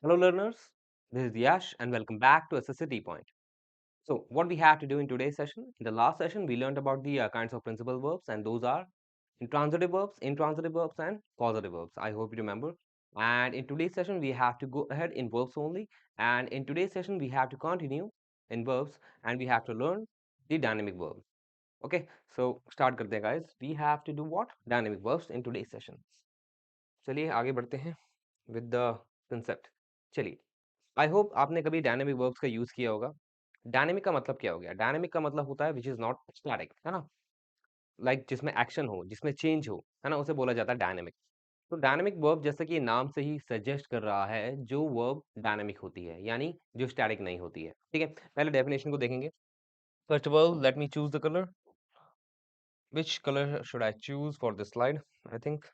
Hello, learners. This is Yash, and welcome back to SSCT Point. So, what we have to do in today's session? In the last session, we learned about the kinds of principal verbs, and those are intransitive verbs, and causative verbs. I hope you remember. And in today's session, we have to go ahead in verbs only. And in today's session, we have to continue in verbs, and we have to learn the dynamic verbs. Okay, so start करते हैं guys. We have to do what? Dynamic verbs in today's session. चलिए आगे बढ़ते हैं with the concept. चलिए I hope आपने कभी dynamic verbs का यूज किया होगा। डायनेमिक का मतलब क्या हो गया? डायनेमिक का मतलब होता है विच इज नॉट स्टैटिक, है ना? जिसमें एक्शन हो, जिसमें चेंज हो, है ना, उसे बोला जाता है डायनेमिक। तो डायनेमिक वर्ब जैसे कि नाम से ही सजेस्ट कर रहा है, जो वर्ब डायनेमिक होती है, यानी जो स्टैटिक नहीं होती है। ठीक है, पहले डेफिनेशन को देखेंगे। First of all let me choose the colour. Which colour should I choose for this slide? I think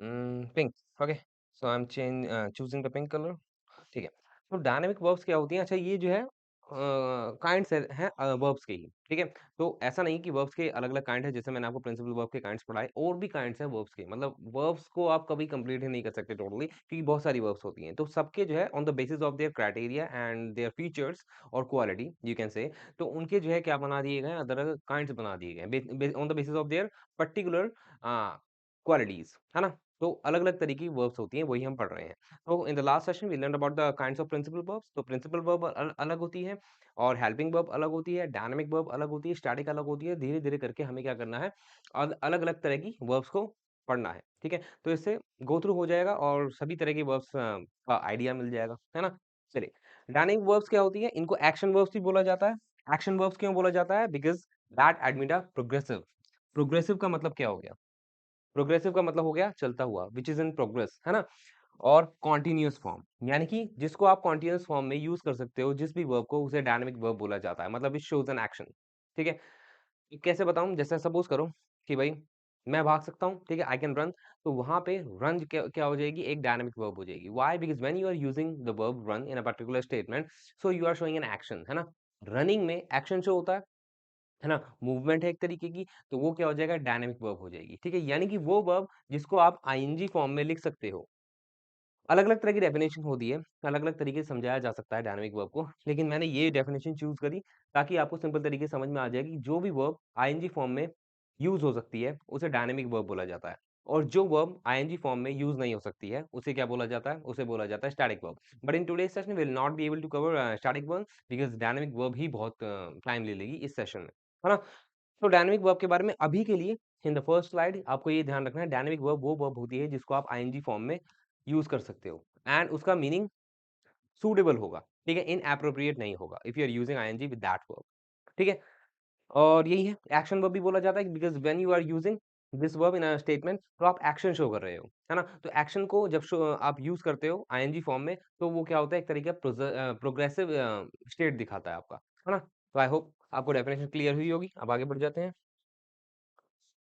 pink. Okay, so I am choosing the pink colour. ठीक है। तो डायनामिक वर्ब्स क्या होती हैं? अच्छा, ये जो है काइंड्स हैं वर्ब्स के ही, ठीक है? तो ऐसा नहीं कि वर्ब्स के अलग-अलग काइंड है, जैसे मैंने आपको प्रिंसिपल वर्ब के काइंड्स पढ़ाए, और भी काइंड्स हैं वर्ब्स के। मतलब वर्ब्स को आप कभी कंप्लीट ही नहीं कर सकते टोटली, क्योंकि बहुत सारी वर्ब्स होती हैं। तो सबके जो है on the basis of their criteria and their features और क्वालिटी यू कैन से, तो उनके जो है क्या बना दिए गए हैं, अदर काइंड्स बना दिए गए हैं on the basis of there particular qualities, है ना? तो अलग-अलग तरीके की वर्ब्स होती हैं, वही हम पढ़ रहे हैं। तो in the last session we learn about the kinds of principal verbs. तो प्रिंसिपल वर्ब अलग होती है, और हेल्पिंग वर्ब अलग होती है, डायनामिक वर्ब अलग होती है, स्टैटिक अलग होती है। धीरे-धीरे करके हमें क्या करना है, अलग-अलग तरह की वर्ब्स को पढ़ना है, ठीक है? तो इससे गो थ्रू हो जाएगा और सभी तरह की वर्ब्स का आइडिया मिल जाएगा, है ना? चलिए, डायनामिक वर्ब्स क्या होती है? इनको एक्शन वर्ब्स भी बोला जाता है। एक्शन वर्ब्स क्यों बोला जाता है? Because that admit a progressive. Progressive का मतलब क्या हो गया? प्रोग्रेसिव का मतलब हो गया चलता हुआ, विच इज इन प्रोग्रेस, है ना? और कॉन्टिन्यूअस फॉर्म, यानी कि जिसको आप कॉन्टिन्यूअस फॉर्म में यूज कर सकते हो, जिस भी वर्ब को, उसे डायनामिक वर्ब बोला जाता है। मतलब इट शोज एन एक्शन, ठीक है? कैसे बताऊं? जैसे सपोज करो कि भाई मैं भाग सकता हूँ, ठीक है, आई कैन रन। तो वहां पे रन क्या हो जाएगी? एक डायनामिक वर्ब हो जाएगी। Why? Because when you are using the verb run in a particular statement, so you are showing an action, है ना? रनिंग में एक्शन शो होता है ना? मूवमेंट है एक तरीके की, तो वो क्या हो जाएगा? डायनामिक वर्ब हो जाएगी, ठीक है? यानी कि वो वर्ब जिसको आप आईएनजी फॉर्म में लिख सकते हो। अलग-अलग तरह की डेफिनेशन होती है, अलग-अलग तरीके से समझाया जा सकता है डायनामिक वर्ब को, लेकिन मैंने ये डेफिनेशन चूज़ करी ताकि आपको सिंपल तरीके से समझ में आ जाए कि जो भी वर्ब आईएनजी फॉर्म में यूज़ हो सकती है, उसे डायनामिक वर्ब बोला जाता है। और जो वर्ब आईएनजी फॉर्म में यूज़ नहीं हो सकती है, उसे क्या बोला जाता है? उसे बोला जाता है static verb. But in today's session we will not be able to cover static verb, because dynamic verb ही बहुत टाइम ले लेगी इस सेशन में, है ना? तो डायनामिक वर्ब के बारे में अभी के लिए इन द फर्स्ट स्लाइड आपको ये ध्यान रखना है, डायनामिक वर्ब वो वर्ब होती है जिसको आप आईएनजी फॉर्म में यूज कर सकते हो, एंड उसका मीनिंग सूटेबल होगा, ठीक है? इनएप्रोप्रिएट नहीं होगा if you are using ING with that verb, ठीक है? और यही है, एक्शन वर्ब भी बोला जाता है because when you are using this verb in a statement, तो आप एक्शन शो कर रहे हो, है ना? तो एक्शन को जब आप यूज करते हो आईएनजी फॉर्म में, तो वो क्या होता है? एक तरीके का प्रोग्रेसिव स्टेट दिखाता है आपका, है ना? तो आई होप आपको डेफिनेशन क्लियर हुई होगी। अब आगे बढ़ जाते हैं।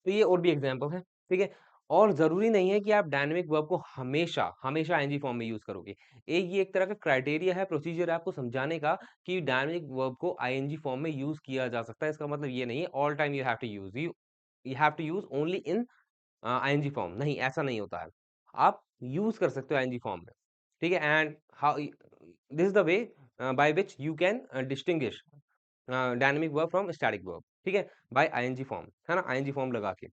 तो ये और भी एग्जांपल है, ठीक है? और ज़रूरी नहीं है कि आप डायनामिक वर्ब को हमेशा, हमेशा आईएनजी फॉर्म में यूज़ करोगे। ये एक तरह का क्राइटेरिया है, प्रोसीजर है आपको समझाने का कि डायनामिक वर्ब को आईएनजी फॉर्म में यूज़ किया जा सकता है। इसका मतलब ये नहीं है all time you have to use only in ING form. नहीं, ऐसा नहीं होता है। आप यूज़ कर सकते हो आईएनजी फॉर्म में, ठीक है? And how this is the way by which you can distinguish dynamic verb from static verb, ठीक है? बाय आईएनजी फॉर्म, है ना? आईएनजी फॉर्म लगा के।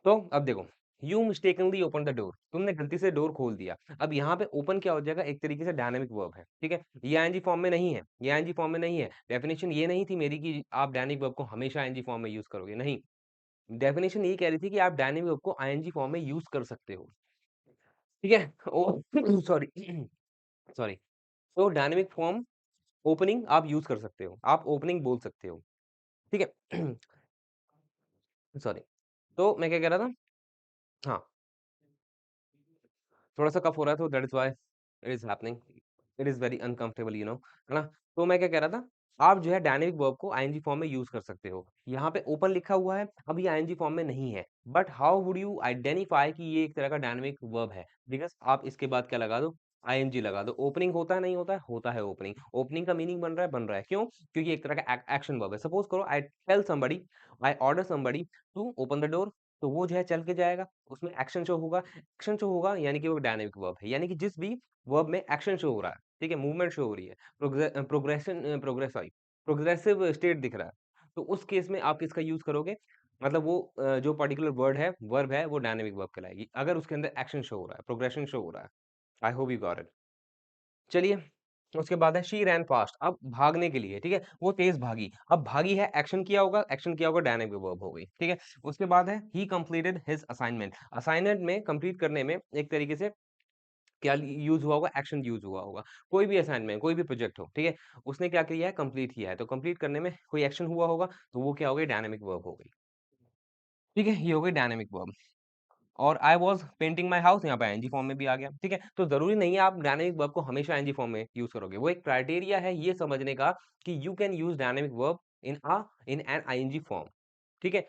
तो अब देखो, you mistakenly open the door, तुमने गलती से डोर खोल दिया। अब यहाँ पे ओपन क्या हो जाएगा? एक तरीके से डायनामिक वर्ब है, ठीक है? ये आईएनजी फॉर्म में नहीं है, ये आईएनजी फॉर्म में नहीं है। डेफिनेशन ये नहीं थी मेरी कि आप डायनामिक वर्ब को हमेशा आईएनजी फॉर्म में यूज करोगे, नहीं। डेफिनेशन ये कह रही थी कि आप डायनामिक वर्ब को आईएनजी फॉर्म में यूज कर सकते हो, ठीक है? ओ सॉरी सॉरी। तो डायनामिक फॉर्म ओपनिंग आप यूज कर सकते हो, आप ओपनिंग बोल सकते हो, ठीक है? सॉरी। तो मैं क्या कह रहा था? हाँ, थोड़ा-सा कफ हो रहा है, तो that is why it is happening. It is very uncomfortable, है ना? तो मैं क्या कह रहा था, आप जो है डायनामिक वर्ब को आईएनजी फॉर्म में यूज़ कर सकते हो। यहाँ पे ओपन लिखा हुआ है, अब ये आईएनजी फॉर्म में नहीं है। But how would you identify कि ये एक तरह का डायनामिक वर्ब है? बिकॉज़ आप इसके बाद क्या लगा दो? आईएनजी लगा दो। ओपनिंग होता है, नहीं होता है? होता है ओपनिंग। ओपनिंग का मीनिंग बन रहा है? बन रहा है। क्यों? क्योंकि एक तरह का एक्शन वर्ब है। सपोज़ करो I tell somebody, I order somebody to open the door, तो वो जो है चल के जाएगा, उसमें एक्शन शो होगा यानी कि वो डायनामिक वर्ब है, यानी कि जिस भी वर्ब में एक्शन शो हो रहा है, ठीक है, मूवमेंट शो हो रही है, प्रोग्रेसिव स्टेट दिख रहा है, तो उस केस में आप किसका यूज़ करोगे? मतलब वो जो पर्टिकुलर वर्ब है, वो डायनामिक वर्ब कहलाएगी, अगर उसके अंदर एक्शन शो हो रहा है, प्रोग्रेशन शो हो रहा है। I hope you got it. चलिए, उसके बाद है शी रैन फास्ट, अब भागने के लिए, ठीक है? वो तेज़ भागी। अब भागी है, एक्शन किया होगा, डायनामिक वर्ब हो गई, ठीक है? उसके बाद है ही कंप्लीटेड हिज असाइनमेंट। असाइनमेंट में कंप्लीट करने में एक तरीके से क्या यूज़ हुआ होगा? एक्शन यूज़ हुआ होगा। कोई भी असाइनमेंट, कोई भी प्रोजेक्ट हो, ठीक है? उसने क्या किया है? कंप्लीट किया है, तो कंप्लीट करने में कोई एक्शन हुआ होगा, तो वो क्या हो गई? डायनामिक वर्ब हो गई। ठीक है? ये हो गई डायनामिक वर्ब। और I was painting my house, यहाँ पे आईएनजी फॉर्म में भी आ गया, ठीक है? तो ज़रूरी नहीं है आप डायनामिक वर्ब को हमेशा आईएनजी फॉर्म में यूज़ करोगे। वो एक क्राइटेरिया है ये समझने का कि you can use dynamic verb in an ING form, ठीक है?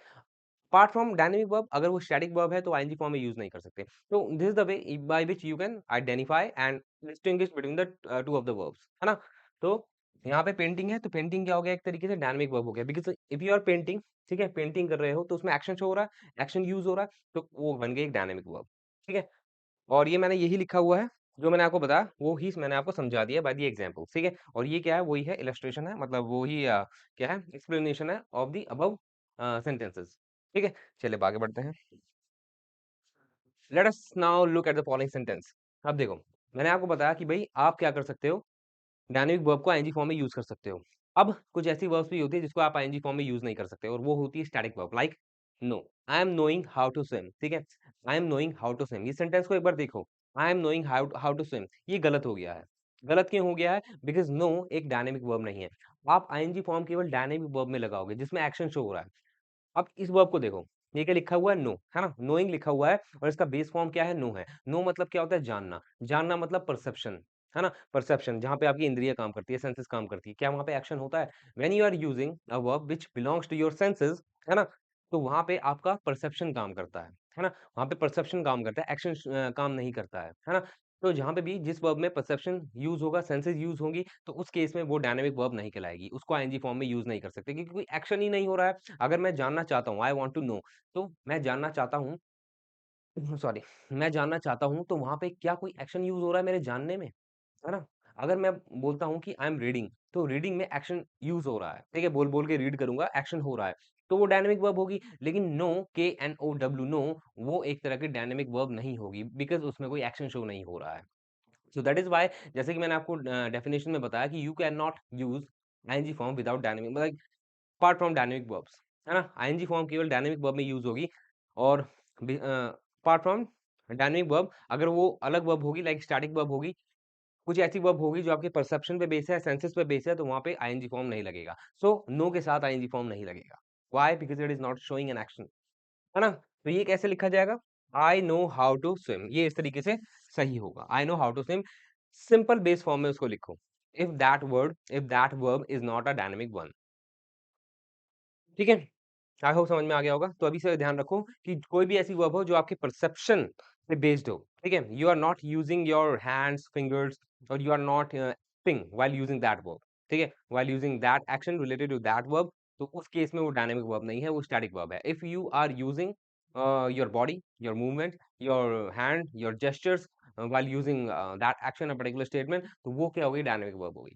अपार्ट फ्रॉम डायनामिक वर्ब, अगर वो स्टैटिक वर्ब है तो आईएनजी फॉर्म में यूज़ नहीं कर सकते। तो this is the way by which you can identify and distinguish between the two of the verbs, है ना? तो यहाँ पे पेंटिंग है, तो पेंटिंग क्या हो गया? एक तरीके से डायनामिक वर्ब हो गया, because if you are painting, ठीक है? पेंटिंग कर रहे हो तो उसमें एक्शन शो हो रहा है, एक्शन यूज़ हो रहा है, तो वो बन गई एक डायनामिक वर्ब, ठीक है? और ये मैंने यही लिखा हुआ है, जो मैंने आपको बताया, वो ही मैंने आपको समझा दिया बाय द एग्ज़ाम्पल, ठीक है? और ये क्या है? वही है, इलस्ट्रेशन है, मतलब वो ही क्या है? एक्सप्लेनेशन है ऑफ द अबव सेंटेंसेस, ठीक है? चलिए अब आगे बढ़ते हैं। Let us now look at the following sentence. अब देखो, मैंने आपको बताया कि भई आप क्या कर सकते हो? डायनामिक वर्ब को आईएनजी फॉर्म में यूज़ कर सकते हो। अब कुछ ऐसी वर्ब्स भी होती है जिसको आप आईएनजी फॉर्म में यूज़ नहीं कर सकते और वो होती है static verb like know, I am knowing how to swim, ठीक है? I am knowing how to swim, ये सेंटेंस को एक बार देखो। I am knowing how how to swim, ये गलत हो गया है। गलत क्यों हो गया है? बिकॉज़ नो एक डायनामिक वर्ब नहीं है। आप आईएनजी फॉर्म केवल डायनामिक वर्ब में लगाओगे जिसमें एक्शन शो हो रहा है। अब इस वर्ब को देखो, ये क्या लिखा हुआ है? नो, है ना? नोइंग लिखा हुआ है और इसका बेस फॉर्म क्या है? नो है। नो मतलब क्या होता है? जानना। जानना मतलब परसेप्शन, है ना? परसेप्शन, जहाँ पे आपकी इंद्रियाँ काम करती है, सेंसेस काम करती है। क्या वहाँ पे एक्शन होता है? When you are using a verb which belongs to your senses, है ना? तो वहाँ पे आपका परसेप्शन काम करता है ना? वहाँ पे परसेप्शन काम करता है, एक्शन काम नहीं करता है ना? तो जहाँ पे भी जिस वर्ब में परसेप्शन यूज़ होगा, सेंसेस यूज़ होंगी, तो उस केस में वो डायनामिक वर्ब नहीं कहलाएगी। उसको आईएनजी फॉर्म में यूज़ नहीं कर सकते क्योंकि कोई एक्शन ही नहीं हो रहा है। अगर मैं जानना चाहता हूँ, आई वांट टू नो, तो मैं जानना चाहता हूँ, सॉरी, मैं जानना चाहता हूँ तो वहाँ पे क्या कोई एक्शन यूज़ हो रहा है मेरे जानने में, है ना? अगर मैं बोलता हूँ कि आई एम रीडिंग, तो रीडिंग में एक्शन यूज़ हो रहा है, ठीक है? बोल-बोल के रीड करूँगा, एक्शन हो रहा है, तो वो डायनामिक वर्ब होगी। लेकिन नो, KNOW, नो, वो एक तरह की डायनामिक वर्ब नहीं होगी बिकॉज़ उसमें कोई एक्शन शो नहीं हो रहा है। सो दैट इज़ व्हाई, जैसे कि मैंने आपको डेफिनिशन में बताया कि you can not use ING form without dynamic, मतलब अपार्ट फ्रॉम डायनामिक वर्ब्स, है ना? आईएनजी फॉर्म केवल डायनामिक वर्ब में यूज़ होगी और अपार्ट फ्रॉम डायनामिक वर्ब, अगर वो अलग वर्ब होगी लाइक स्टैटिक वर्ब होगी, कुछ ऐसी वर्ब होगी जो आपके परसेप्शन पे बेस है, सेंसेस पे बेस है, तो वहाँ पे आईएनजी फॉर्म नहीं लगेगा। सो नो के साथ आईएनजी फॉर्म नहीं लगेगा। Why? Because it is not showing an action, है ना? तो ये कैसे लिखा जाएगा? I know how to swim, ये इस तरीके से सही होगा। I know how to swim, simple base form में उसको लिखो। If that verb is not a dynamic one, ठीक है? आई होप समझ में आ गया होगा। तो अभी से ध्यान रखो कि कोई भी ऐसी वर्ब हो जो आपके परसेप्शन पे बेस्ड हो, ठीक है? You are not using your hands, fingers, और you are not thing while using that verb, ठीक है? While using that action related to that verb, तो उस केस में वो डायनामिक वर्ब नहीं है, वो स्टैटिक वर्ब है। If you are using your body, your movement, your hand, your gestures while using that action, a particular statement, तो वो क्या होगी? डायनामिक वर्ब होगी।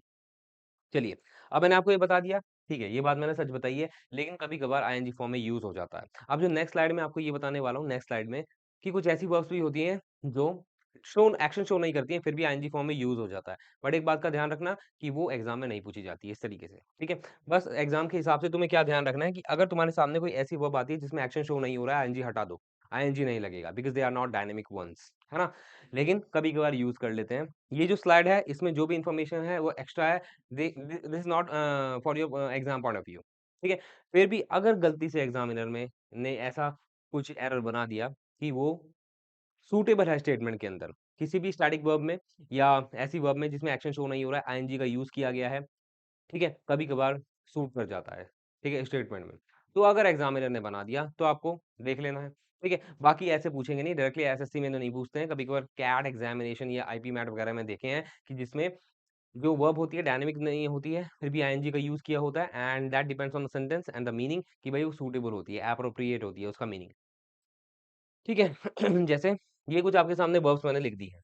चलिए, अब मैंने आपको ये बता दिया, ठीक है, ये बात मैंने सच बताई है, लेकिन कभी-कभार आईएनजी फॉर्म में यूज़ हो जाता है। अब जो नेक्स्ट स्लाइड में आपको ये बताने वाला हूँ, नेक्स्ट स्लाइड में, कि कुछ ऐसी वर्ब्स भी होती हैं जो एक्शन शो नहीं करती हैं, फिर भी आईएनजी फॉर्म में यूज़ हो जाता है। बट एक बात का ध्यान रखना कि वो एग्ज़ाम में नहीं पूछी जाती है इस तरीके से, ठीक है? बस एग्ज़ाम के हिसाब से तुम्हें क्या ध्यान रखना है कि अगर तुम्हारे सामने कोई ऐसी वर्ब आती है जिसमें एक्शन शो नहीं हो रहा है, आईएनजी हटा दो। आईएनजी नहीं लगेगा because they are not dynamic ones, है ना? लेकिन कभी-कभार यूज़ कर लेते हैं। ये जो स्लाइड है, इसमें जो भी इन्फॉर्मेशन है, वो एक्स्ट्रा है। This is not for your exam point of view, ठीक है? फिर भी अगर गलती से एग्ज़ामिनर में ने ऐसा कुछ एरर बना दिया कि वो सूटेबल है स्टेटमेंट के अंदर, किसी भी स्टैटिक वर्ब में या ऐसी वर्ब में जिसमें एक्शन शो नहीं हो रहा है, आईएनजी का यूज़ किया गया है, ठीक है? कभी-कभार सूट कर जाता है, ठीक है? स्टेटमेंट में। तो अगर एग्ज़ामिनर ने बना दिया, तो आपको देख लेना है, ठीक है? बाकी ऐसे पूछेंगे नहीं, डायरेक्टली एसएससी में तो नहीं पूछते हैं, कभी-कभार कैट एग्ज़ामिनेशन या आईपी मैट वगैरह में देखे हैं कि जिसमें जो वर्ब होती है डायनामिक नहीं होती है, फिर भी आईएनजी का यूज़ किया होता है, and that depends on the sentence and the meaning कि भाई वो सूटेबल होती है, एप्रोप्रिएट होती है उसका मीनिंग। ठीक है? जैसे ये कुछ आपके सामने वर्ब्स मैंने लिख दी हैं।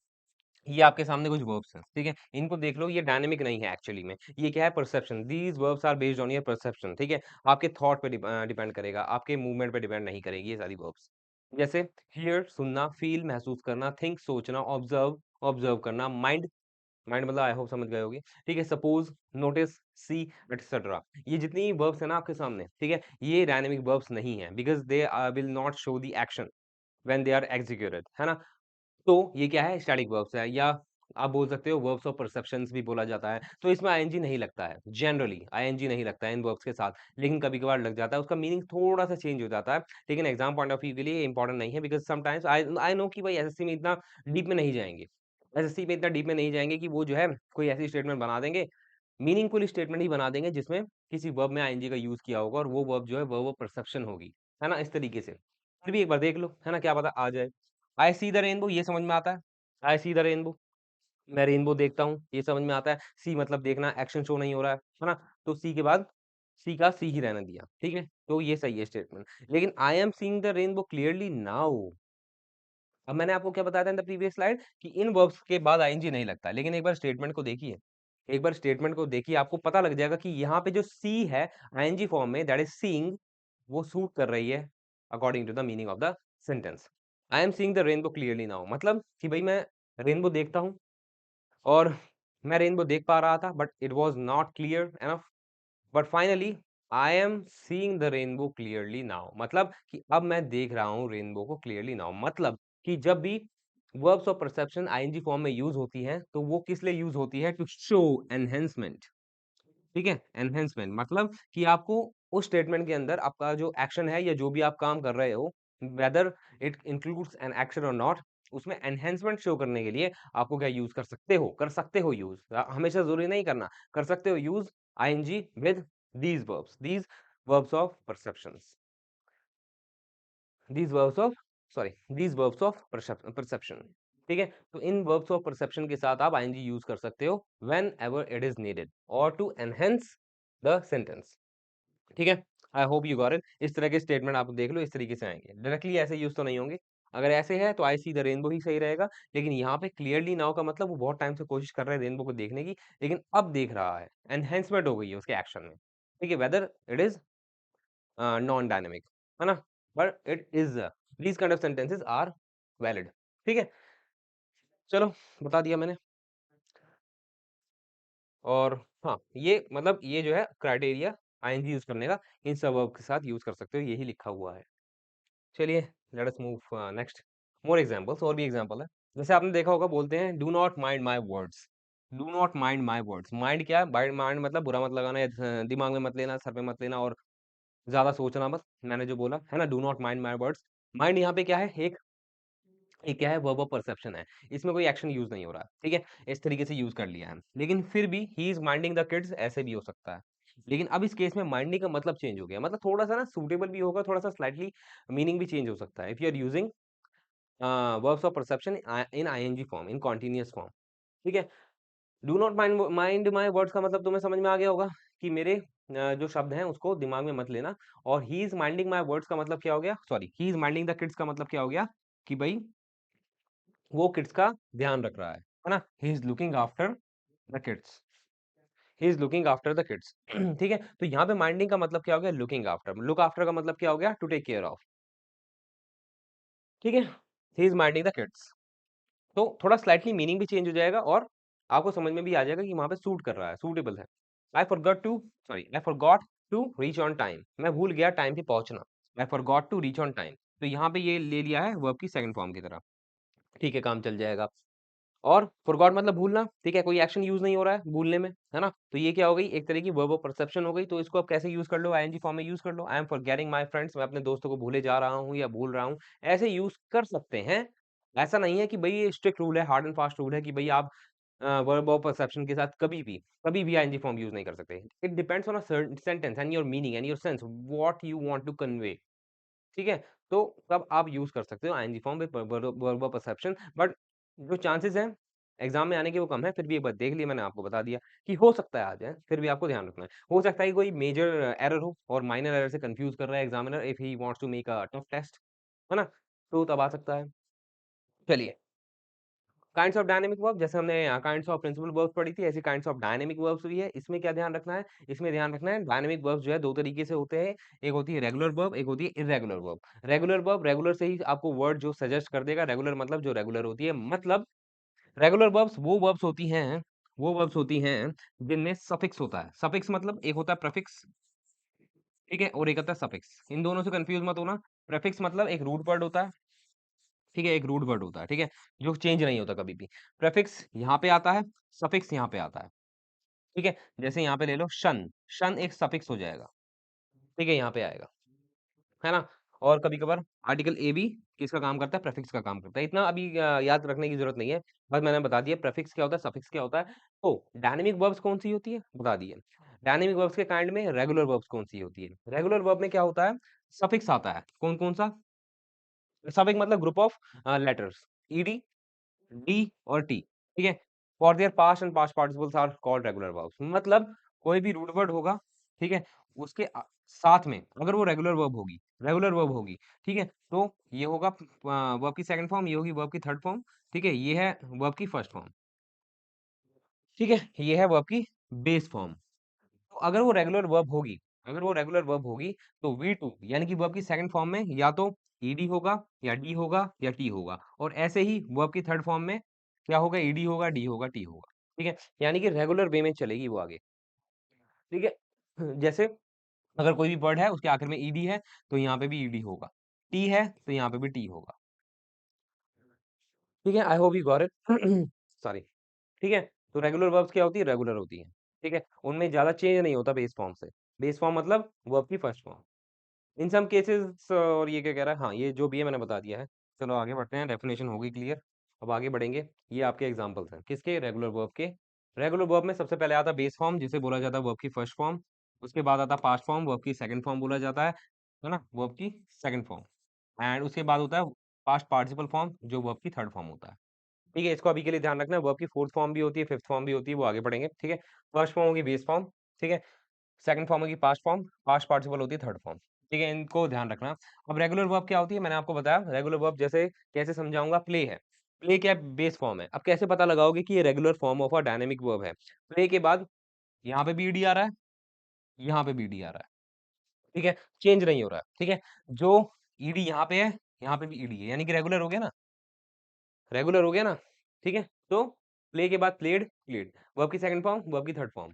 ये आपके सामने कुछ वर्ब्स हैं, ठीक है? इनको देख लो, ये डायनामिक नहीं है एक्चुअली में। ये क्या है? Perception. These verbs are based on your perception, ठीक है? आपके थॉट पे डिपेंड करेगा, आपके मूवमेंट पे डिपेंड नहीं करेगी ये सारी वर्ब्स। जैसे हियर सुनना, फील महसूस करना, थिंक सोचना, ऑब्जर्व ऑब्जर्व करना, माइंड माइंड मतलब आई होप समझ गए होगे, ठीक है? सपोज, नोटिस, सी, एटसेट्रा। ये जितनी वर्ब्स है ना आपके सामने, ठीक है? ये डायनामिक वर्ब्स नहीं है because they will not show the action when they are executed, है ना? तो ये क्या है? स्टैटिक वर्ब्स है, या आप बोल सकते हो वर्ब्स ऑफ परसेप्शंस भी बोला जाता है। तो इसमें आईएनजी नहीं लगता है, जनरली आईएनजी नहीं लगता है इन वर्ब्स के साथ, लेकिन कभी-कभार लग जाता है, उसका मीनिंग थोड़ा-सा चेंज हो जाता है। लेकिन एग्ज़ाम पॉइंट ऑफ व्यू के लिए इम्पोर्टेंट नहीं है because sometimes I I know कि भाई एसएससी में इतना डीप में नहीं जाएँगे। एसएससी में इतना डीप में नहीं जाएँगे कि वो जो है कोई ऐसी स्टेटमेंट बना देंगे, मीनिंगफुल स्टेटमेंट ही बना देंगे जिसमें किसी वर्ब में आईएनजी का यूज़ किया होगा और वो वर्ब जो है वर्ब ऑफ परसेप्शन होगी, है ना? इस तरीके से। फिर भी एक बार देख लो, है ना? क्या पता आ जाए। आई सी द रेनबो ये समझ में आता है। आई सी द रेनबो, मैं रेनबो देखता हूँ, ये समझ में आता है। सी मतलब देखना, एक्शन शो नहीं हो रहा है ना? तो सी के बाद सी का सी ही रहने दिया, ठीक है? तो ये सही है स्टेटमेंट। लेकिन आई am seeing the rainbow clearly now, अब मैंने आपको क्या बताया था इन द प्रीवियस स्लाइड कि इन वर्ब्स के बाद आईएनजी नहीं लगता। लेकिन एक बार स्टेटमेंट को देखिए, एक बार स्टेटमेंट को देखिए, आपको पता लग जाएगा कि यहाँ पे जो सी है आईएनजी फॉर्म में, दैट इज सीइंग, वो सूट कर रही है according to the meaning of the sentence. I am seeing the rainbow clearly now मतलब कि भाई मैं रेनबो देखता हूँ और मैं रेनबो देख पा रहा था but it was not clear enough, but finally I am seeing the rainbow clearly now मतलब कि अब मैं देख रहा हूँ रेनबो को क्लियरली नाउ। मतलब कि जब भी verbs of perception I N G form में यूज होती हैं तो वो किस लिए यूज होती है? टू शो एनहेंसमेंट, ठीक है? एनहेंसमेंट मतलब कि आपको उस स्टेटमेंट के अंदर आपका जो एक्शन है या जो भी आप काम कर रहे हो, whether it includes an action और नॉट, उसमें एनहेंसमेंट शो करने के लिए आपको क्या यूज कर सकते हो यूज, हमेशा जरूरी नहीं करना, कर सकते हो use I N G with these verbs of perceptions, these verbs of sorry these verbs of perception, ठीक है? तो इन verbs of perception के साथ आप आईएनजी यूज कर सकते हो whenever it is needed or to enhance the sentence, ठीक है? I hope you got it. इस तरह के स्टेटमेंट आप देख लो, इस तरीके से आएंगे, डायरेक्टली ऐसे यूज तो नहीं होंगे। अगर ऐसे है तो आई सी द रेनबो ही सही रहेगा, लेकिन यहाँ पे क्लियरली नाउ का मतलब वो बहुत टाइम से कोशिश कर रहा है रेनबो को देखने की, लेकिन अब देख रहा है, एनहेंसमेंट हो गई है उसके एक्शन में, ठीक है? Whether it is non dynamic, है ना? But it is, these kind of sentences are valid, ठीक है? चलो, बता दिया मैंने। और हाँ, ये मतलब ये जो है क्राइटेरिया आईएनजी यूज करने का, इन सब वर्ब के साथ यूज कर सकते हो, यही लिखा हुआ है। चलिए, let us move next, more examples, और भी एग्जांपल है। जैसे आपने देखा होगा, बोलते हैं do not mind my words, do not mind my words. Mind क्या है? माइंड मतलब बुरा मत लगाना, या दिमाग में मत लेना, सर पे मत लेना, और ज्यादा सोचना मत, मैंने जो बोला है ना, do not mind my words. Mind यहाँ पे क्या है? एक क्या है? वर्ब ऑफ परसेप्शन है, इसमें कोई एक्शन यूज नहीं हो रहा है, ठीक है? इस तरीके से यूज कर लिया है, लेकिन फिर भी he is minding the kids ऐसे भी हो सकता है। लेकिन अब इस केस में माइंडिंग का मतलब चेंज हो गया, मतलब थोड़ा सा ना सूटेबल भी होगा, थोड़ा सा स्लाइटली मीनिंग भी चेंज हो सकता है if you are using verbs of perception in ING form, in continuous form, ठीक है? Do not mind mind my words का मतलब तुम्हें समझ में आ गया होगा कि मेरे जो शब्द हैं उसको दिमाग में मत लेना। और he is minding my words का मतलब क्या हो गया? Sorry, he is minding the kids का मतलब क्या हो गया? कि भाई वो किड्स का ध्यान रख रहा है ना? He is looking after the kids, he is looking after the kids, ठीक है? तो यहाँ पे माइंडिंग का मतलब क्या हो गया? Looking after. लुक आफ्टर का मतलब क्या हो गया? टू टेक केयर ऑफ, ठीक है? He is minding the kids. तो थोड़ा स्लाइटली मीनिंग भी चेंज हो जाएगा और आपको समझ में भी आ जाएगा कि वहां पे सूट कर रहा है, सूटेबल है। I forgot to sorry I forgot to reach on time, मैं भूल गया टाइम पे पहुंचना। I forgot to reach on time, तो यहाँ पे ये ले लिया है वर्ब की सेकंड फॉर्म की तरह, ठीक है? काम चल जाएगा। और फॉरगॉट मतलब भूलना, ठीक है? कोई एक्शन यूज नहीं हो रहा है भूलने में, है ना? तो ये क्या हो गई? एक तरह की वर्ब ऑफ परसेप्शन हो गई। तो इसको आप कैसे यूज कर लो? आईएनजी फॉर्म में यूज कर लो। I am forgetting my friends, मैं अपने दोस्तों को भूले जा रहा हूँ या भूल रहा हूँ, ऐसे यूज कर सकते हैं। ऐसा नहीं है कि भाई ये स्ट्रिक्ट रूल है, हार्ड एंड फास्ट रूल है कि भाई आप वर्ब ऑफ परसेप्शन के साथ कभी भी आईएनजी फॉर्म यूज नहीं कर सकते। It depends on a sentence and your meaning and your sense, what you want to convey, ठीक है? तो तब आप यूज़ कर सकते हो ING form with verb of perception, but जो चांसेस हैं एग्ज़ाम में आने के वो कम है। फिर भी एक बार देख लिया, मैंने आपको बता दिया कि हो सकता है आ जाए, फिर भी आपको ध्यान रखना है। हो सकता है कि कोई मेजर एरर हो और माइनर एरर से कंफ्यूज़ कर रहा है examiner if he wants to make a tough test, है ना? तो तब आ सकता है। चलिए, काइंड्स ऑफ डायनामिक वर्ब, जैसे हमने काइंड्स ऑफ प्रिंसिपल वर्ब्स पढ़ी थी, ऐसी काइंड्स ऑफ डायनामिक वर्ब्स भी है। इसमें क्या ध्यान रखना है? इसमें ध्यान रखना है डायनामिक वर्ब्स जो है 2 तरीके से होते हैं। एक होती है रेगुलर वर्ब, एक होती है irregular verb. Regular verb, regular से ही आपको वर्ड जो सजेस्ट कर देगा, रेगुलर मतलब जो रेगुलर होती है। मतलब रेगुलर वो वर्ब्स होती हैं जिनमें सफिक्स होता है। सफिक्स मतलब एक होता है प्रीफिक्स, ठीक है? और एक होता है सफिक्स। इन दोनों से कंफ्यूज मत होना। प्रीफिक्स मतलब एक रूट वर्ड होता है, ठीक है? एक रूट वर्ड होता है, ठीक है? जो चेंज नहीं होता कभी भी। प्रीफिक्स यहाँ पे आता है, सफिक्स यहाँ पे आता है, ठीक है? जैसे यहाँ पे ले लो शन, शन एक सफिक्स हो जाएगा, ठीक है? यहाँ पे आएगा, है ना? और कभी-कभार आर्टिकल ए भी किसका काम करता है? प्रीफिक्स का काम करता है। इतना अभी याद रखने की ज़रूरत नहीं है, बस मैंने बता दिया प्रीफिक्स क्या होता है, सफिक्स क्या होता है। तो डायनामिक वर्ब्स कौन-सी होती है? बता दिए। डायनामिक वर्ब्स के काइंड में रेगुलर वर्ब्स कौन-सी होती है? रेगुलर वर्ब में क्या होता है? सफिक्स आता है। कौन-कौन सा? सफिक्स मतलब group of letters, E D, D और टी, ठीक है? For their past and past participles are called regular verbs. मतलब कोई भी रूट वर्ड होगा, ठीक है? उसके साथ में अगर वो रेगुलर वर्ब होगी, ठीक है? तो ये होगा वर्ब की सेकंड फॉर्म, ये होगी वर्ब की थर्ड फॉर्म, ठीक है? ये है वर्ब की फर्स्ट फॉर्म, ठीक है? ये है वर्ब की बेस फॉर्म। तो अगर वो रेगुलर वर्ब होगी तो V2 यानी कि वर्ब की सेकंड फॉर्म में या तो ईडी होगा या डी होगा या टी होगा, और ऐसे ही वर्ब की थर्ड फॉर्म में क्या होगा? ईडी होगा, डी होगा, टी होगा, ठीक है? यानी कि रेगुलर वे में चलेगी वो आगे, ठीक है? जैसे अगर कोई भी वर्ड है उसके आखिर में ईडी है तो यहाँ पे भी ईडी होगा, टी है तो यहाँ पे भी टी होगा, ठीक है? I hope you got it. Sorry, ठीक है? तो रेगुलर वर्ब्स क्या होती है? रेगुलर होती है, ठीक है? उनमें ज़्यादा चेंज नहीं होता बेस फॉर्म से। बेस फॉर्म मतलब वर्ब की फर्स्ट फॉर्म। इन सम केसेस, और ये क्या कह रहा है? हाँ, ये जो भी है मैंने बता दिया है। चलो आगे बढ़ते हैं, डेफिनेशन हो गई क्लियर। अब आगे बढ़ेंगे। ये आपके एग्जांपल्स हैं, किसके? रेगुलर वर्ब के। रेगुलर वर्ब में सबसे पहले आता है बेस फॉर्म, जिसे बोला जाता है वर्ब की फर्स्ट फॉर्म। उसके बाद आता है पास्ट फॉर्म, वर्ब की सेकंड फॉर्म बोला जाता है ना? वर्ब की सेकंड फॉर्म। एंड उसके बाद होता है पास्ट पार्टिसिपल फॉर्म, जो वर्ब की थर्ड फॉर्म होता है। ठीक है, इसको अभी के लिए ध्यान रखना है। वर्ब की फोर्थ फॉर्म भी होती है, फिफ्थ फॉर्म भी होती है, वो आगे पढ़ेंगे, ठीक है? फर्स्ट फॉर्म होगी बेस फॉर्म, ठीक है? सेकंड फॉर्म होगी पास्ट फॉर्म, पास्ट पार्टिसिपल होती है थर्ड फॉर्म, ठीक है? इनको ध्यान रखना। अब रेगुलर वर्ब क्या होती है? मैंने आपको बताया रेगुलर वर्ब जैसे कैसे समझाऊंगा। प्ले है, प्ले क्या है? बेस फॉर्म है। अब कैसे पता लगाओगे कि ये regular form of a dynamic verb है? प्ले के बाद यहाँ पे भी ईडी आ रहा है, यहाँ पे भी ईडी आ रहा है, ठीक है? चेंज नहीं हो रहा है, ठीक है? जो ईडी यहाँ पे है, यहाँ पे भी ईडी है, यानी कि रेगुलर हो गया ना? रेगुलर हो गया ना? ठीक है? तो प्ले के बाद प्लेड, प्लेड, वर्ब की सेकंड फॉर्म, वर्ब की थर्ड फॉर्म,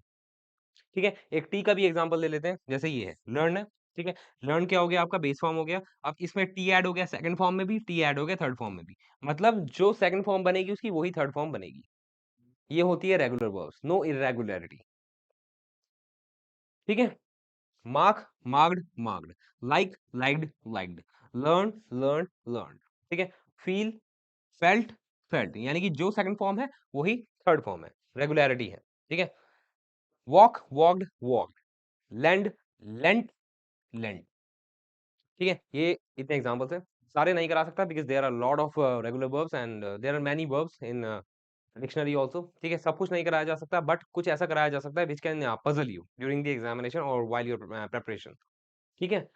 ठीक है? एक टी का भी एग्जांपल ले लेते हैं, जैसे ये है लर्न है, ठीक है? लर्न क्या हो गया? आपका बेस फॉर्म हो गया। अब इसमें टी ऐड हो गया सेकंड फॉर्म में भी, टी ऐड हो गया थर्ड फॉर्म में भी। मतलब जो सेकंड फॉर्म बनेगी उसकी वही थर्ड फॉर्म बनेगी। ये होती है रेगुलर वर्ब्स, नो इर्रेगुलरिटी, ठीक है? Mark, marked, marked, like, liked, liked, learn, learn, learned, ठीक है? फील, फेल्ट, फेल्ट, यानी कि जो सेकंड फॉर्म है वही थर्ड फॉर्म है, रेगुलरिटी है, ठीक है? Walk, walked, walked, lend, lent, lent, ठीक है? ये इतने एग्जांपल्स हैं। सारे नहीं करा सकता because there are lot of regular verbs and there are many verbs in dictionary also, ठीक है? सब कुछ नहीं कराया जा सकता, बट कुछ ऐसा कराया जा सकता है which can puzzle you during the examination और व्हाइल योर प्रिपरेशन, ठीक है?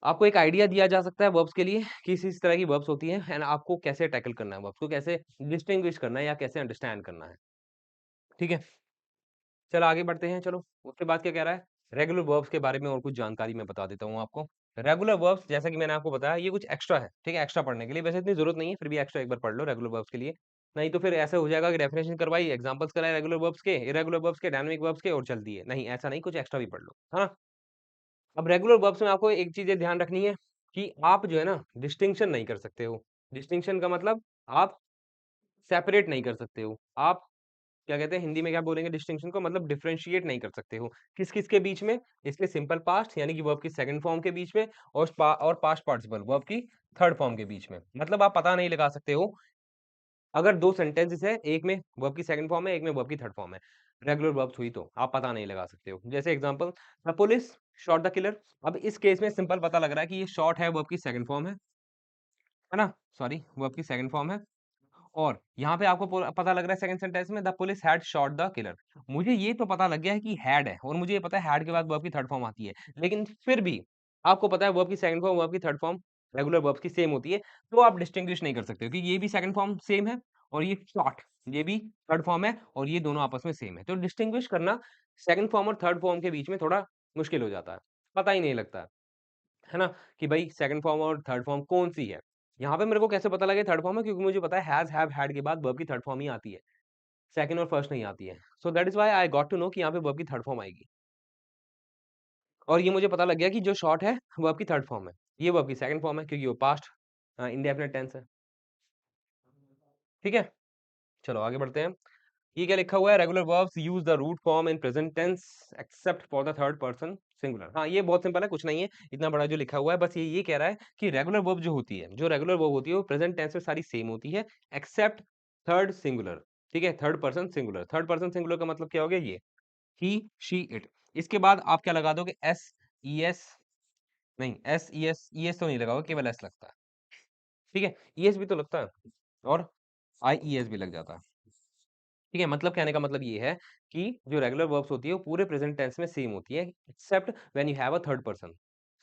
आपको एक आइडिया दिया जा सकता है वर्ब्स के लिए, किस इस तरह की वर्ब्स होती हैं एंड आपको कैसे टैकल करना है वर्ब्स को, कैसे डिस्टिंग्विश करना है या कैसे अंडरस्टैंड करना है, ठीक है? चलो आगे बढ़ते हैं, चलो। उसके बाद क्या कह रहा है? रेगुलर वर्ब्स के बारे में और कुछ जानकारी मैं बता देता हूँ आपको। रेगुलर वर्ब्स जैसा कि मैंने आपको बताया ये कुछ एक्स्ट्रा है, ठीक है? एक्स्ट्रा पढ़ने के लिए वैसे इतनी ज़रूरत नहीं है, फिर भी एक्स्ट्रा एक बार पढ़ लो रेगुलर वर्ब्स के लिए। नहीं तो फिर ऐसा हो जाएगा कि डेफिनिशन करवाई, एग्जांपल्स कराए रेगुलर वर्ब्स के, इर्रेगुलर वर्ब्स के, डायनामिक वर्ब्स के और चल दिए। नहीं, ऐसा नहीं, कुछ एक्स्ट्रा भी पढ़ लो, है ना? अब रेगुलर वर्ब्स में आपको एक चीज़ ये ध्यान रखनी है कि आप जो है ना डिस्टिंक्शन नहीं कर सकते हो। डिस्टिंक्शन का मतलब आप सेपरेट नहीं कर सकते हो। आप क्या कहते हैं हिंदी में क्या बोलेंगे डिस्टिंक्शन को? मतलब डिफरेंशिएट नहीं कर सकते हो। किस-किस के बीच में? इसके सिंपल पास्ट यानी कि वर्ब की सेकंड फॉर्म के बीच में और पास्ट पार्टिसिपल वर्ब की थर्ड फॉर्म के बीच में। मतलब आप पता नहीं लगा सकते हो अगर 2 सेंटेंसेस है, एक में वर्ब की सेकंड फॉर्म है, एक में वर्ब की थर्ड फॉर्म है। रेगुलर वर्ब्स हुई तो आप पता नहीं लगा सकते हो। जैसे example, the police shot the killer. अब इस केस में सिंपल पता लग रहा है कि ये शॉट है वर्ब की सेकंड फॉर्म है ना? सॉरी, वर्ब की सेकंड फॉर्म है। और यहाँ पे आपको पता लग रहा है सेकंड सेंटेंस में the police had shot the killer. मुझे ये तो पता लग गया है कि हैड है और मुझे ये पता है हैड के बाद वर्ब की थर्ड फॉर्म आती है। लेकिन फिर भी आपको पता है वर्ब की सेकंड फॉर्म, वर्ब की थर्ड फॉर्म रेगुलर वर्ब्स की सेम होती है, तो आप डिस्टिंग्विश नहीं कर सकते क्योंकि ये भी सेकंड फॉर्म सेम है और ये शॉर्ट, ये भी थर्ड फॉर्म है और ये दोनों आपस में सेम है। तो डिस्टिंग्विश करना सेकंड फॉर्म और थर्ड फॉर्म के बीच में थोड़ा मुश्किल हो जाता है। पता ही नहीं लगता है ना? कि भाई सेकंड फॉर्म और थर्ड फॉर्म कौन-सी है? यहाँ पे मेरे को कैसे पता लगे थर्ड फॉर्म है क्योंकि मुझे पता है हैज़, हैव, हैड के बाद वर्ब की थर्ड फॉर्म ही आती है। सेकंड और फर्स्ट नहीं आती है। So that is why I got to know कि यहाँ पे वर्ब की थर्ड फॉर्म आएगी। और ये मुझे पता लग गया कि जो शॉर्ट है वर्ब की थर्ड फॉर्म है। ये वर्ब की सेकंड फॉर्म है क्योंकि वो पास्ट इंडेफिनिट टेंस है। ठीक है? चलो आगे बढ़ते हैं। ये क्या लिखा हुआ है? Regular verbs use the root form in present tense except for the third person singular. हाँ, ये बहुत सिंपल है, कुछ नहीं है, इतना बड़ा जो लिखा हुआ है, बस ये कह रहा है कि रेगुलर वर्ब जो होती है, जो रेगुलर वर्ब होती है, वो प्रेजेंट टेंस में सारी सेम होती है, एक्सेप्ट थर्ड सिंगुलर। ठीक है? Third person singular. Third person singular का मतलब क्या हो गया? ये, ही, शी, इट। इसके बाद आप क्या लगा दोगे? एस, ईएस नहीं, एस, ईएस, ईएस तो नहीं लगा होगा, केवल एस लगता है। ठीक है? ईएस भी तो लगता है और आईईएस भी लग जाता है। ठीक है, मतलब कहने का मतलब ये है कि जो रेगुलर वर्ब्स होती है वो पूरे प्रेजेंट टेंस में सेम होती है except when you have a third person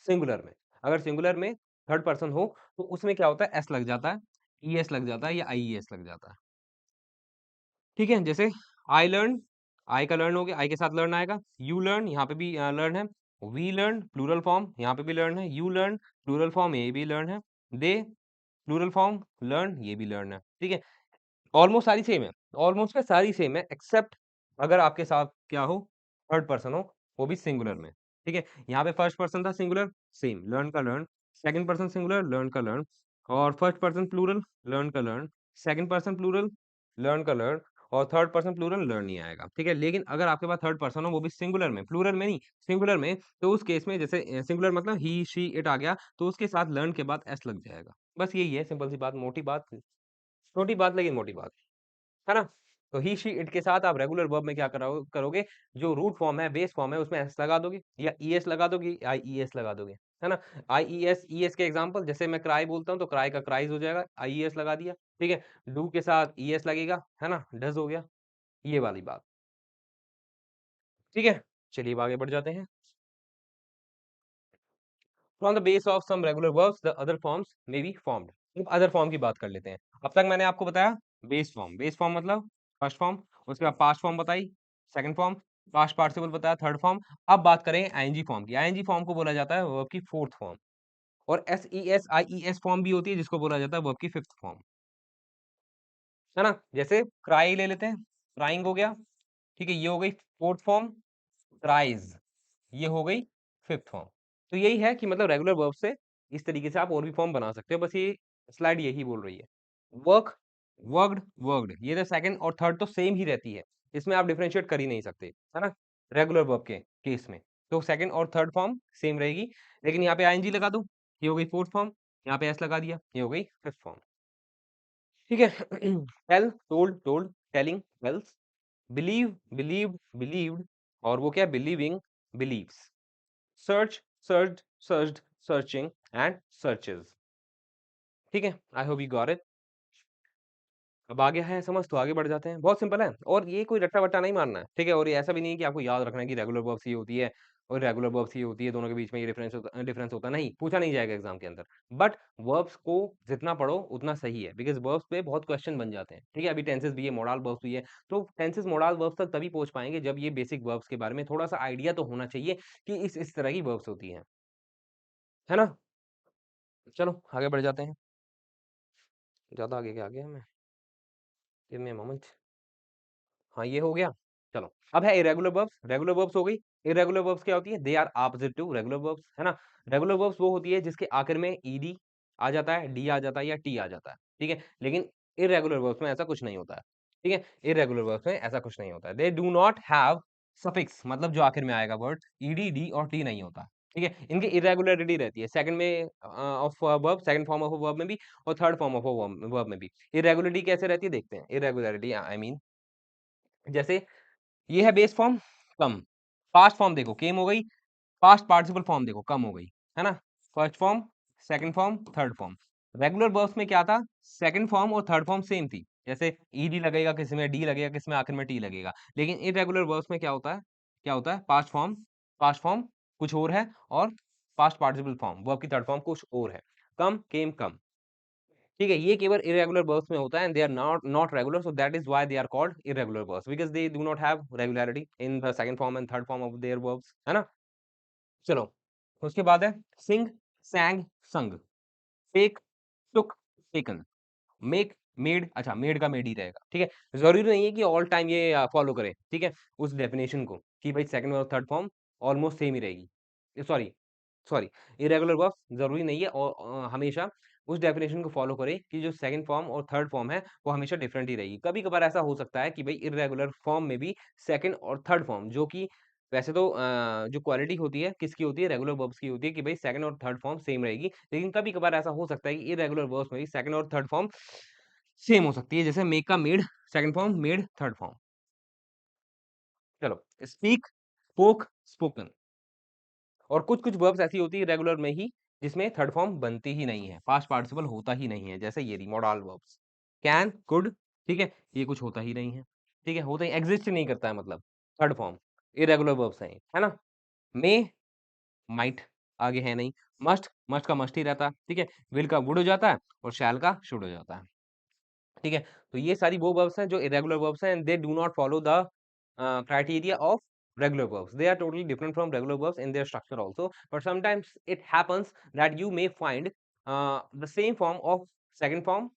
singular में। अगर सिंगुलर में थर्ड पर्सन हो तो उसमें क्या होता है? एस लग जाता है, ईएस लग जाता है या आईईएस लग जाता है। ठीक है, जैसे आई लर्न, आई का लर्न हो गया, आई के साथ लर्न आएगा। यू लर्न, यहाँ पे भी लर्न है। वी लर्न प्लूरल फॉर्म, यहाँ पे भी लर्न है। यू लर्न प्लूरल फॉर्म, ये भी लर्न है। दे प्लूरल फॉर्म लर्न, ये भी लर्न है। ठीक है, ऑलमोस्ट सारी सेम है, ऑलमोस्ट क्या सारी सेम है एक्सेप्ट अगर आपके साथ क्या हो? थर्ड पर्सन हो, वो भी सिंगुलर में। ठीक है? यहाँ पे फर्स्ट पर्सन था सिंगुलर, सेम लर्न का learn, second person singular, learn का लर्न और फर्स्ट पर्सन प्लूरल, लर्न का learn, second person plural, learn का लर्न और थर्ड पर्सन प्लूरल लर्न नहीं आएगा। ठीक है? लेकिन अगर आपके पास थर्ड पर्सन हो वो भी सिंगुलर में, प्लूरल में नहीं, सिंगुलर में, तो उस केस में जैसे सिंगुलर मतलब ही, शी, इट आ गया, तो उसके साथ लर्न के बाद एस लग जाएगा। बस यही है, सिंपल सी बात, मोटी बात, छोटी बात लेकिन मोटी बात। है ना? तो ही, शी, इट के साथ आप रेगुलर वर्ब में क्या करोगे? जो रूट फॉर्म है, बेस फॉर्म है, उसमें एस लगा दोगे या ईएस लगा दोगे, आईईएस लगा दोगे। है ना? आईईएस, ईएस के एग्जांपल जैसे मैं क्राई बोलता हूँ तो क्राई का क्राइज़ हो जाएगा, आईईएस लगा दिया। ठीक है? डू के साथ ईएस लगेगा, है ना? डज़ हो गया, ये वाली बात। ठीक है? चलिए अब आगे बढ़ जाते हैं। From the base of some regular verbs the other forms may be formed. अब अदर फॉर्म की बात कर लेते हैं। अब तक मैंने आपको बताया बेस फॉर्म मतलब फर्स्ट फॉर्म, उसके बाद पास्ट फॉर्म बताई, सेकंड फॉर्म, पास्ट पार्टिसिपल बताया थर्ड फॉर्म। अब बात करें आईएनजी फॉर्म की। आईएनजी फॉर्म को बोला जाता है वर्ब की फोर्थ फॉर्म और एसईएस, आईईएस फॉर्म भी होती है जिसको बोला जाता है वर्ब की फिफ्थ फॉर्म। है ना? जैसे क्राई ले लेते हैं, क्राइंग हो गया, ठीक है? ये हो गई फोर्थ फॉर्म, क्राइज़ ये हो गई फिफ्थ फॉर्म। तो यही है कि मतलब रेगुलर वर्ब से इस तरीके से आप और भी फॉर्म बना सकते हो। बस ये स्लाइड यही बोल रही है। वर्क, वर्क्ड, वर्क्ड ये तो सेकंड और थर्ड तो सेम ही रहती है। इसमें आप डिफरेंशिएट कर ही नहीं सकते, है ना? रेगुलर वर्ब के केस में। तो सेकंड और थर्ड फॉर्म सेम रहेगी, लेकिन यहाँ पे आईएनजी लगा दो, ये हो गई फोर्थ फॉर्म, यहाँ पे एस लगा दिया, ये हो गई फिफ्थ फॉर्म। ठीक है? Tell, told, told, telling, tells, believe, believed, believed और वो क्या है believing, believes. Search, searched, searched, searching and searches. ठीक है? I hope you got it. अब आ गया है समझ तो आगे बढ़ जाते हैं। बहुत सिंपल है और ये कोई रट्टा-वट्टा नहीं मारना है। ठीक है? और ये ऐसा भी नहीं है कि आपको याद रखना है कि रेगुलर वर्ब्स ये होती है और रेगुलर वर्ब्स ये होती है, दोनों के बीच में ये डिफरेंस होता है, नहीं, पूछा नहीं जाएगा एग्ज़ाम के अंदर। बट वर्ब्स को जितना पढ़ो उतना सही है बिकॉज़ वर्ब्स पे बहुत क्वेश्चन बन जाते हैं। ठीक है? अभी टेंसेस भी है, मोडाल वर्ब्स भी है। तो टेंसेस, मोडाल वर्ब्स तक तभी पहुँच पाएँगे जब ये बेसिक वर्ब्स के बारे में थोड़ा-सा आइडिया तो होना चाहिए कि इस तरह की वर्ब्स होती हैं। है ना? चलो आगे बढ़ जाते हैं। ज़्यादा आगे क्या आ गया मैं? Give me a moment. हाँ, ये हो गया। चलो, अब है इर्रेगुलर वर्ब्स, रेगुलर वर्ब्स हो गई। इर्रेगुलर वर्ब्स क्या होती है? They are opposite to regular verbs, है ना? रेगुलर वर्ब्स वो होती है जिसके आखिर में ईडी आ जाता है, डी आ जाता है या टी आ जाता है, ठीक है? लेकिन इर्रेगुलर वर्ब्स में ऐसा कुछ नहीं होता है, ठीक है? इर्रेगुलर वर्ब्स में ऐसा कुछ नहीं होता है। दे डू नॉट हैव सफिक्स मतलब जो आखिर में आएगा वर्ड ईडी, डी और टी नहीं होता, ठीक है? इनकी इर्रेगुलरिटी रहती है सेकंड में of verb, second form of a verb में भी और third form of a verb में भी। इर्रेगुलरिटी कैसे रहती है देखते हैं। इर्रेगुलरिटी आई मीन जैसे ये है बेस फॉर्म कम, पास्ट फॉर्म देखो केम हो गई, पास्ट पार्टिसिपल फॉर्म देखो कम हो गई, है ना? First form, second form, third form. Regular verbs में क्या था? सेकंड फॉर्म और थर्ड फॉर्म सेम थी। जैसे ईडी लगेगा किसी में, डी लगेगा किसी में, आखिर में टी लगेगा। लेकिन इर्रेगुलर वर्ब्स में क्या होता है? क्या होता है? पास्ट फॉर्म कुछ और है और पास्ट पार्टिसिपल फॉर्म वर्ब की थर्ड फॉर्म कुछ और है। कम, केम, कम। ठीक है, ये केवल इर्रेगुलर वर्ब्स में होता है and they are not not regular, so that is why they are called irregular verbs because they do not have regularity in the second form and third form of their verbs, है ना? चलो, उसके बाद है sing, sang, sung, take, took, taken, make, made, अच्छा made का made ही रहेगा, ठीक है? ज़रूरी नहीं है कि ऑल टाइम ये फॉलो करे, ठीक है? उस डेफिनिशन को कि भाई सेकंड और थर्ड फॉर्म ऑलमोस्ट सेम ही रहेगी। सॉरी सॉरी, इर्रेगुलर वर्ब्स ज़रूरी नहीं है और हमेशा उस डेफिनेशन को फॉलो करे कि जो सेकंड फॉर्म और थर्ड फॉर्म है, वो हमेशा डिफरेंट ही रहेगी। कभी-कभार ऐसा हो सकता है कि भई इर्रेगुलर फॉर्म में भी सेकंड और थर्ड फॉर्म जो कि वैसे तो जो क्वालिटी होती है, किसकी होती है? रेगुलर वर्ब्स की होती है कि भई सेकंड और थर्ड फॉर्म सेम रहेगी। लेकिन कभी-कभार ऐसा हो सकता है कि इर्रेगुलर वर्ब्स में भी सेकंड और थर्ड फॉर्म सेम हो सकती है। जैसे मेक का made second form, made third form. चलो, स्पीक, स्पोक, स्पोकन। और कुछ-कुछ वर्ब्स ऐसी होती है रेगुलर में ही जिसमें थर्ड फॉर्म बनती ही नहीं है, पास्ट पार्टिसिपल होता ही नहीं है, जैसे ये रही मॉडल वर्ब्स। कैन, कुड, ठीक है? ये कुछ होता ही नहीं है, ठीक है? होता ही एग्ज़िस्ट नहीं करता है मतलब थर्ड फॉर्म, इर्रेगुलर वर्ब्स हैं ये, है ना? मे, माइट आगे है नहीं, मस्ट, मस्ट का मस्ट ही रहता है, ठीक है? विल का वुड हो जाता है और शैल का शुड हो जाता है। ठीक है? तो ये सारी वो वर्ब्स हैं जो इर्रेगुलर वर्ब्स हैं and they do not follow the criteria of regular verbs. They are totally different from regular verbs in their structure also. But sometimes it happens that you may find the same form of second form,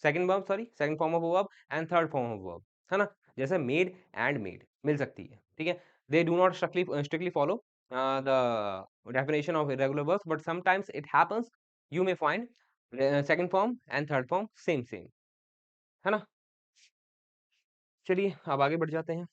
second verb, sorry, second form of a verb and third form of verb. है ना? जैसे made and made मिल सकती है. ठीक है? They do not strictly follow the definition of irregular verbs, but sometimes it happens you may find second form and third form same. है ना? चलिए अब आगे बढ़ जाते हैं।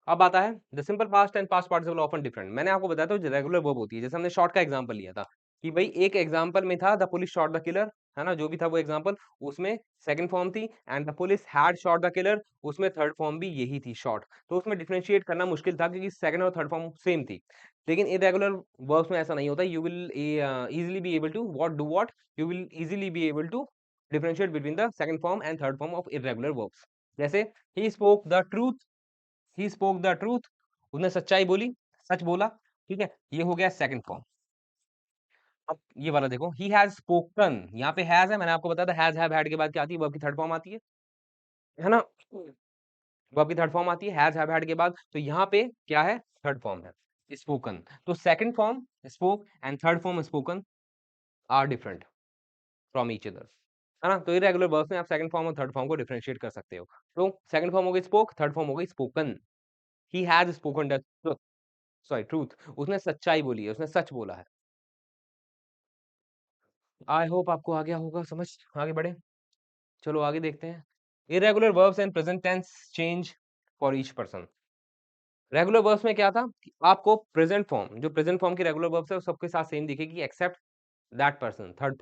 अब आता है the simple past and past participle often different. मैंने आपको बताया था जो रेगुलर वर्ब होती है, जैसे हमने शॉर्ट का एग्जांपल लिया था कि भाई एक एग्जांपल में था the police shot the killer, है ना? जो भी था वो एग्जांपल, उसमें सेकंड फॉर्म थी and the police had shot the killer, उसमें थर्ड फॉर्म भी यही थी शॉट। तो उसमें डिफरेंशिएट करना मुश्किल था क्योंकि सेकंड और थर्ड फॉर्म सेम थी। लेकिन इर्रेगुलर वर्ब्स में ऐसा नहीं होता। You will easily be able to what, you will easily be able to differentiate between the second form and third form of irregular verbs. जैसे he spoke the truth, he spoke the truth, उसने सच्चाई बोली, सच बोला, ठीक है? ये हो गया सेकंड फॉर्म। अब ये वाला देखो, ही हैज़ स्पोकन, यहाँ पे हैज़ है, मैंने आपको बताया था हैज़, हैव, हैड के बाद क्या आती है? वर्ब की थर्ड फॉर्म आती है ना? वर्ब की थर्ड फॉर्म आती है, हैज़, हैव, हैड के बाद, तो यहाँ पे क्या है? थर्ड फॉर्म है, स्पोकन। तो second form spoken and third form spoken are different from each other, है ना? तो इर्रेगुलर वर्ब्स में आप सेकंड फॉर्म और थर्ड फॉर्म को डिफरेंशिएट कर सकते हो। तो सेकंड फॉर्म हो गई स्पोक, थर्ड फॉर्म हो गई spoken. He has spoken the truth, sorry truth, उसने सच्चाई बोली है, उसने सच बोला है। आई होप आपको आ गया होगा समझ, आगे बढ़ें। चलो आगे देखते हैं। Irregular verbs and present tense change for each person. Regular verbs में क्या था कि आपको प्रेजेंट फॉर्म, जो प्रेजेंट फॉर्म की रेगुलर वर्ब्स है, वो सबके साथ सेम दिखेगी except that person, third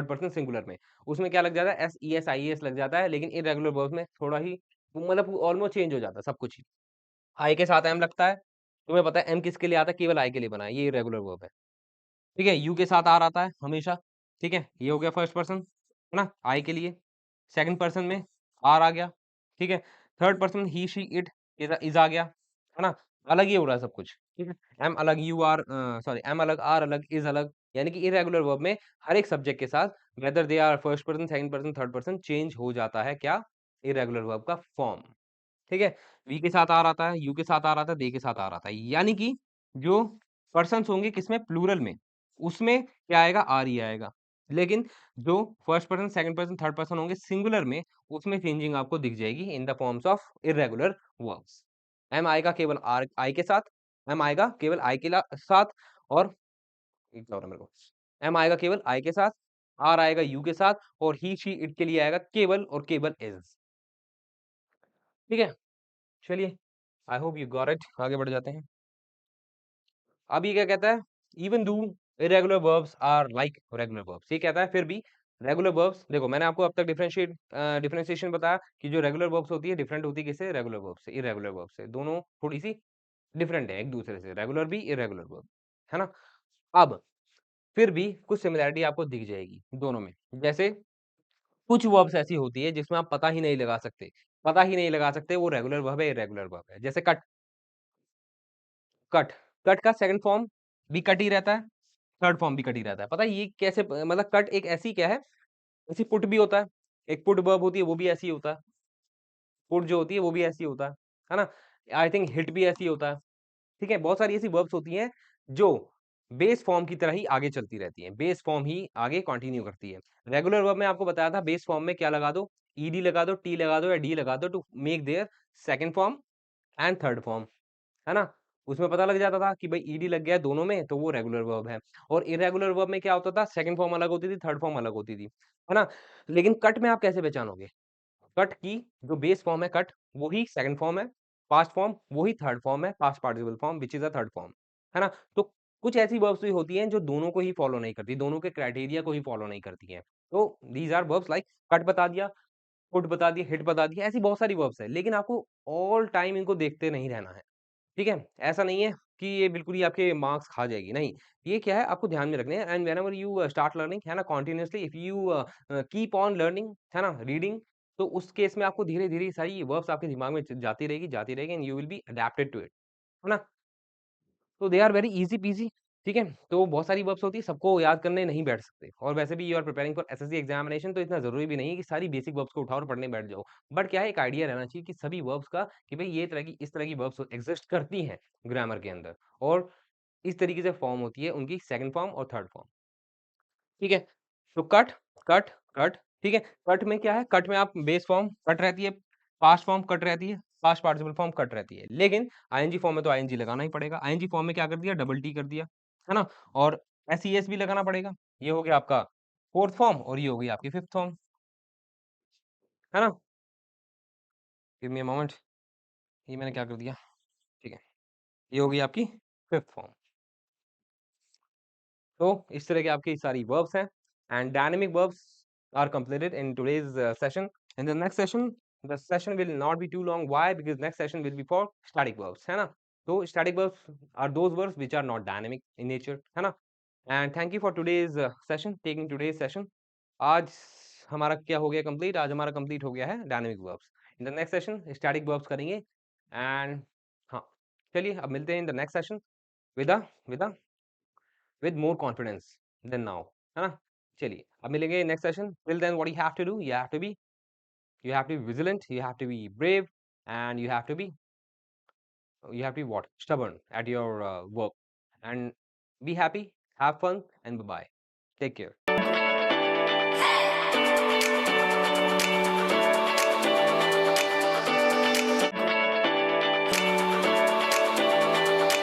person singular में। उसमें क्या लग जाता है? S, E S, I S लग जाता है, लेकिन इर्रेगुलर वर्ब्स में थोड़ा ही मतलब ऑलमोस्ट चेंज हो जाता है सब कुछ ही। आई के साथ एम लगता है। तुम्हें पता है एम किसके लिए आता है? केवल आई के लिए बना है। ये इर्रेगुलर वर्ब है। ठीक है? यू के साथ आर आता है हमेशा, ठीक है? ये हो गया फर्स्ट पर्सन, है ना? आई के लिए। सेकंड पर्सन में आर आ गया, ठीक है? Third person he, she, it is आ गया, है ना? अलग ही हो रहा है सब कुछ, ठीक है? एम अलग, यू आर सॉरी एम अलग, आर अलग, इज़ अलग, यानी कि इर्रेगुलर वर्ब में हर एक सब्जेक्ट के साथ whether they are first person, second person, third person change हो जाता है क्या? इर्रेगुलर वर्ब का फॉर्म। ठीक है? वी के साथ आर आता है, यू के साथ आर आता है, दे के साथ आर आता है। यानी कि जो पर्सन्स होंगे किसमें? प्लूरल में, उसमें क्या आएगा? आर ही आएगा। लेकिन जो first person, second person, third person होंगे सिंगुलर में, उसमें चेंजिंग आपको दिख जाएगी in the forms of irregular verbs. Am आएगा केवल आर आई के साथ, एम आएगा केवल आई के साथ और एक और है मेरे को। एम आएगा केवल आई के साथ, आर आएगा यू के साथ और ही, शी, इट के लिए आएगा केवल और केवल इज़। ठीक है? चलिए, आई होप यू गॉट इट। आगे बढ़ जाते हैं। अब ये क्या कहता है? Even though irregular verbs are like regular verbs. ये कहता है फिर भी रेगुलर वर्ब्स, देखो मैंने आपको अब तक डिफरेंशिएशन बताया कि जो रेगुलर वर्ब्स होती है डिफरेंट होती है किससे? रेगुलर वर्ब से, इर्रेगुलर वर्ब से। दोनों थोड़ी-सी डिफरेंट है एक दूसरे से, रेगुलर भी, इर्रेगुलर वर्ब, है ना? अब फिर भी कुछ सिमिलैरिटी आपको दिख जाएगी दोनों में। जैसे कुछ वर्ब्स ऐसी होती है जिसमें आप पता ही नहीं लगा सकते। पता ही नहीं लगा सकते वो रेगुलर वर्ब है, इर्रेगुलर वर्ब है। जैसे कट, कट, कट का सेकंड फॉर्म भी कट ही रहता है, थर्ड फॉर्म भी कट ही रहता है। पता है ये कैसे मतलब कट एक ऐसी क्या है, जैसे पुट भी होता है, एक पुट वर्ब होती है वो भी ऐसी ही होता है, पुट जो होती है वो भी ऐसी होता है ना? आई थिंक हिट भी ऐसी होता है, ठीक है? बहुत सारी ऐसी वर्ब्स होती हैं जो बेस फॉर्म की तरह ही आगे चलती रहती हैं, बेस फॉर्म ही आगे कंटिन्यू करती है। रेगुलर वर्ब में आपको बताया था बेस फॉर्म में क्या लगा दो, ईडी लगा दो, टी लगा दो या डी लगा दो to make their second form and third form, है ना? उसमें पता लग जाता था कि भाई ईडी लग गया है दोनों में तो वो रेगुलर वर्ब है और इर्रेगुलर वर्ब में क्या होता था सेकंड फॉर्म अलग होती थी, थर्ड फॉर्म अलग होती थी, है ना? लेकिन कट में आप कैसे पहचानोगे? कट की जो बेस फॉर्म है कट, वो ही सेकंड फॉर्म है, पास्ट फॉर्म वो ही थर्ड फॉर्म है, past participle form which is a third form, है ना? तो कुछ ऐसी वर्ब्स भी होती हैं जो दोनों को ही फॉलो नहीं करती, दोनों के क्राइटेरिया को ही फॉलो नहीं करती हैं। तो these are verbs like cut बता दिया, पुट बता दिया, हिट बता दिया, ऐसी बहुत सारी वर्ब्स हैं, लेकिन आपको ऑल टाइम इनको देखते नहीं रहना है। ठीक है? ऐसा नहीं है कि ये बिल्कुल ही आपके मार्क्स खा जाएगी, नहीं। ये क्या है आपको ध्यान में रखने हैं and whenever you start learning है ना continuously if you keep on learning है ना रीडिंग तो उस केस में आपको धीरे-धीरे सारी वर्ब्स आपके दिमाग में जाती रहेगी and you will be adapted to it, है ना? तो they are very easy peasy, ठीक है? तो बहुत सारी वर्ब्स होती है, सबको याद करने नहीं बैठ सकते और वैसे भी you are preparing for SSC examination तो इतना ज़रूरी भी नहीं है कि सारी बेसिक वर्ब्स को उठाओ और पढ़ने बैठ जाओ। बट क्या है एक आइडिया रहना चाहिए कि सभी वर्ब्स का कि भई ये तरह की इस तरह की वर्ब्स एक्सिस्ट करती हैं ग्रामर के अंदर और इस तरीके से फॉर्म होती है उनकी सेकंड फॉर्म और थर्ड फॉर्म, ठीक है? तो कट, कट, कट, ठीक है? कट में क्या है? कट में आप बेस फॉर्म कट रहती है, पास्ट फॉर्म कट रहती है, पास्ट पार्टिसिपल फॉर्म कट रहती है। लेकिन आईएनजी फॉर्म में तो आईएनजी लगाना ही पड़ेगा। आईएनजी फॉर्म में क्या कर दिया? डबल टी कर दिया, है ना? और एसईएस भी लगाना पड़ेगा। ये हो गया आपका फोर्थ फॉर्म और ये हो गई आपकी फिफ्थ फॉर्म, है ना? गिव मी अ मोमेंट ये मैंने क्या कर दिया? ठीक है। ये हो गई आपकी फिफ्थ फॉर्म। तो इस तरह के आपकी सारी वर्ब्स हैं and dynamic verbs are completed in today's session. In the next session, the session will not be too long. Why? Because next session will be for static verbs, है ना? तो static verbs are those verbs which are not dynamic in nature, है ना? And thank you for today's session, taking today's session. आज हमारा क्या हो गया कंप्लीट? आज हमारा कंप्लीट हो गया है dynamic verbs. In the next session static verbs करेंगे एंड हाँ, चलिए अब मिलते हैं in the next session with a with a with more confidence than now, है ना? चलिए, अब मिलेंगे next session. Till then what you have to do, you have to be vigilant, you have to be brave, and you have to be what? Stubborn at your work. And be happy, have fun, and bye-bye. Take care.